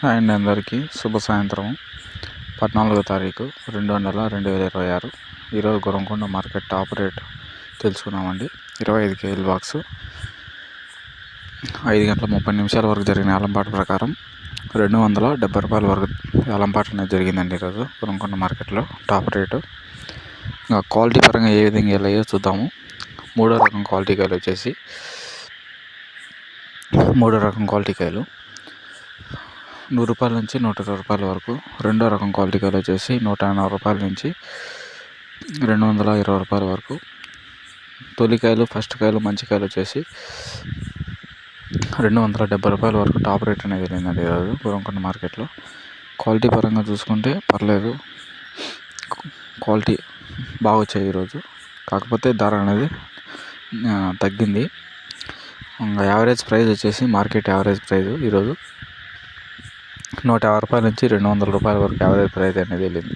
Hi అండి, అందరికీ శుభ సాయంత్రం. 14వ తారీఖు 2 నెల 2026. ఈరోజు గురంకొండ మార్కెట్ టాప్ రేట్ తెలుసుకున్నామండి. 25 కేజీల బాక్సు 5 గంటల 30 నిమిషాల వరకు జరిగిన ఏలంపాట ప్రకారం 270 రూపాయల వరకు ఏలంపాట అనేది జరిగిందండి. ఈరోజు గురంకొండ మార్కెట్లో టాప్ రేటు. ఇంకా క్వాలిటీ పరంగా ఏ విధంగా వెళ్ళాయో చూద్దాము. మూడో రకం క్వాలిటీ కాయలు వచ్చేసి 100 రూపాయల నుంచి 120 రూపాయల వరకు. రెండో రకం క్వాలిటీ కాయలు వచ్చేసి 180 రూపాయల నుంచి 220 రూపాయల వరకు. తొలికాయలు, ఫస్ట్ కాయలు, మంచి కాయలు వచ్చేసి 270 రూపాయల వరకు టాప్ రేట్ అనేది వెళ్ళిందండి ఈరోజు గురంకొండ మార్కెట్లో. క్వాలిటీ పరంగా చూసుకుంటే పర్లేదు, క్వాలిటీ బాగా వచ్చాయి ఈరోజు. కాకపోతే ధర అనేది తగ్గింది. యావరేజ్ ప్రైస్ వచ్చేసి మార్కెట్ యావరేజ్ ప్రైస్ ఈరోజు 150 రూపాయల నుంచి 200 రూపాయల వరకు యావరేజ్ ప్రైస్ అనేది వెళ్ళింది.